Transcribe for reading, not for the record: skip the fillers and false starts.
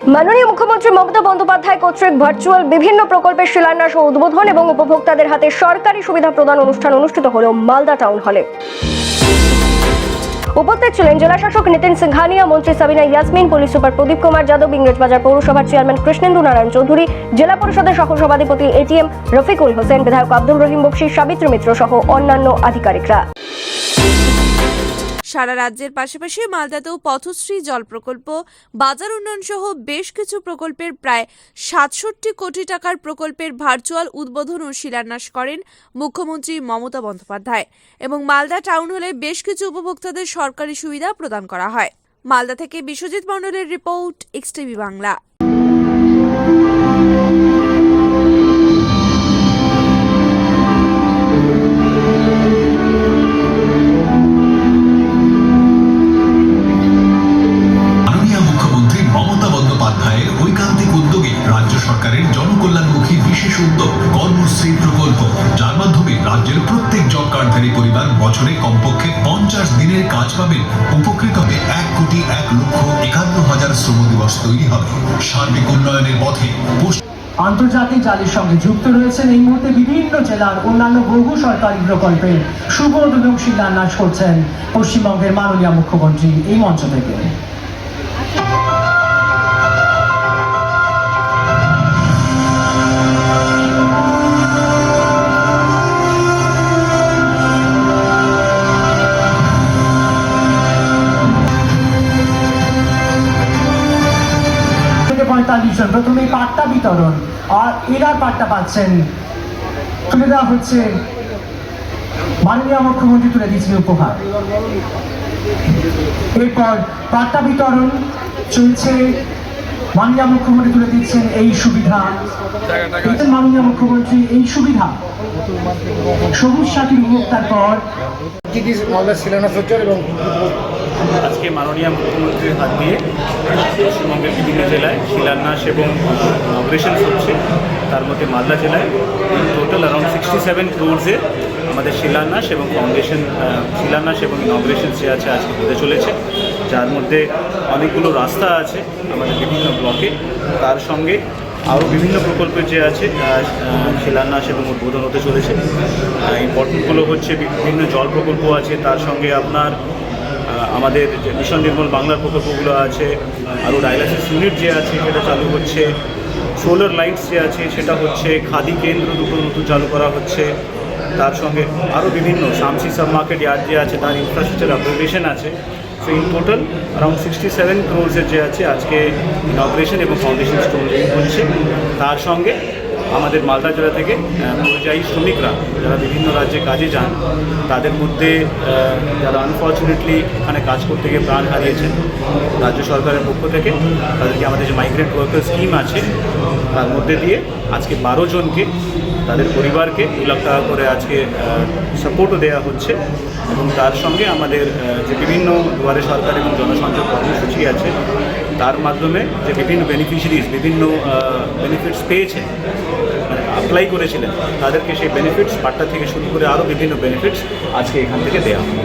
মাননীয় মুখ্যমন্ত্রী মমতা বন্দ্যোপাধ্যায় কর্তৃক ভার্চুয়াল বিভিন্ন প্রকল্পের শিলান্যাস ও উদ্বোধন এবং উপভোক্তাদের হাতে সরকারি সুবিধা প্রদান অনুষ্ঠান অনুষ্ঠিত হল মালদা টাউন হলে। উপস্থিত ছিলেন জেলা শাসক নিতিন সিংহানিয়া, মন্ত্রী সাবিনা ইয়াসমিন, পুলিশ সুপার প্রদীপ কুমার যাদব, ইংরেজবাজার পৌরসভার চেয়ারম্যান কৃষ্ণেন্দু নারায়ণ চৌধুরী, জেলা পরিষদের সহসভাধিপতি এটিএম রফিকুল হোসেন, বিধায়ক আব্দুল রহিম বক্সি, সাবিত্রী মিত্র সহ অন্যান্য আধিকারিকরা। সারা রাজ্যের পাশাপাশি মালদাতেও পথশ্রী জল প্রকল্প, বাজার উন্নয়ন সহ বেশ কিছু প্রকল্পের প্রায় ৬৭ কোটি টাকার প্রকল্পের ভার্চুয়াল উদ্বোধন ও শিলান্যাস করেন মুখ্যমন্ত্রী মমতা বন্দ্যোপাধ্যায় এবং মালদা টাউন হলে বেশ কিছু উপভোক্তাদের সরকারি সুবিধা প্রদান করা হয়। মালদা থেকে বিশ্বজিৎ মণ্ডলের রিপোর্ট, এক্সটিভি বাংলা। রাজ্য সরকারের জনকল্যাণমুখী বিশেষ উদ্যোগ কর্মশ্রী প্রকল্প, যার মাধ্যমে রাজ্যের প্রত্যেক জব কার্ডধারী পরিবার বছরে কমপক্ষে 50 দিনের কাজ পাবেন। উপকৃত হবে 1,51,51,000 শ্রম দিবস তৈরি হবে। সার্বিক উন্নয়নের পথে আন্তর্জাতিক জাতির সঙ্গে যুক্ত রয়েছেন। এই মুহূর্তে বিভিন্ন জেলার অন্যান্য বহু সরকারি প্রকল্পের শুভ উদ্বোধন শিলান্যাস করছেন পশ্চিমবঙ্গের মাননীয় মুখ্যমন্ত্রী এই মঞ্চ থেকে। প্রথমে পাট্টা বিতরণ, আর এরা পাট্টা পাচ্ছেন, তুলে দেওয়া হচ্ছে, মাননীয় মুখ্যমন্ত্রী তুলে দিচ্ছেন উপহার। এরপর পাট্টা বিতরণ চলছে, মাননীয় মুখ্যমন্ত্রী তুলে দিচ্ছেন এই সুবিধা। মাননীয় মুখ্যমন্ত্রী এই সুবিধা সবুজ সাথী উপভোক্তার পর শিলান্যাস হচ্ছে এবং আজকে মাননীয় মুখ্যমন্ত্রীর হাত দিয়ে পশ্চিমবঙ্গের বিভিন্ন জেলায় শিলান্যাস এবং ইনগ্রেশন হচ্ছে। তার মধ্যে মালদা জেলায় টোটাল অ্যারাউন্ড 67 ক্রোর্সের আমাদের শিলান্যাস এবং ইনগ্রেশন যে আছে আজকে হতে চলেছে, যার মধ্যে অনেকগুলো রাস্তা আছে আমাদের বিভিন্ন ব্লকে। তার সঙ্গে আরও বিভিন্ন প্রকল্পের যে আছে শিলান্যাস এবং উদ্বোধন হতে চলেছে। ইম্পর্টেন্টগুলো হচ্ছে বিভিন্ন জল প্রকল্প আছে, তার সঙ্গে আপনার আমাদের যে মিশন নির্মল বাংলার প্রকল্পগুলো আছে, আরও ডায়ালাইসিস ইউনিট যে আছে সেটা চালু হচ্ছে, সোলার লাইটস যে আছে সেটা হচ্ছে, খাদি কেন্দ্র দুটো নতুন চালু করা হচ্ছে। তার সঙ্গে আরও বিভিন্ন শামসি সাব মার্কেট ইয়ার্ড যে আছে তার ইনফ্রাস্ট্রাকচার আপগ্রেডেশন আছে। সো ইন টোটাল অ্যারাউন্ড 67 ক্রোর্সের যে আছে আজকে ইনগ্রেশন এবং ফাউন্ডেশন স্টোন হচ্ছে। তার সঙ্গে আমাদের মালদা জেলা থেকে পরিযায়ী শ্রমিকরা যারা বিভিন্ন রাজ্যে কাজে যান, তাদের মধ্যে যারা আনফর্চুনেটলি এখানে কাজ করতে গিয়ে প্রাণ হারিয়েছেন, রাজ্য সরকারের পক্ষ থেকে তাদেরকে আমাদের যে মাইগ্রেন্ট ওয়ার্কার স্কিম আছে তার মধ্যে দিয়ে আজকে 12 জনকে তাদের পরিবারকে 2 লাখ টাকা করে আজকে সাপোর্টও দেওয়া হচ্ছে। এবং তার সঙ্গে আমাদের যে বিভিন্ন দুয়ারে সরকার এবং জনসংযোগ কর্মসূচি আছে তার মাধ্যমে যে বিভিন্ন বেনিফিশিয়ারিজ বিভিন্ন বেনিফিটস পেয়েছে, অ্যাপ্লাই করেছিলেন, তাদেরকে সেই বেনিফিটস পাট্টা থেকে শুরু করে আরও বিভিন্ন বেনিফিটস আজকে এখান থেকে দেওয়া হয়।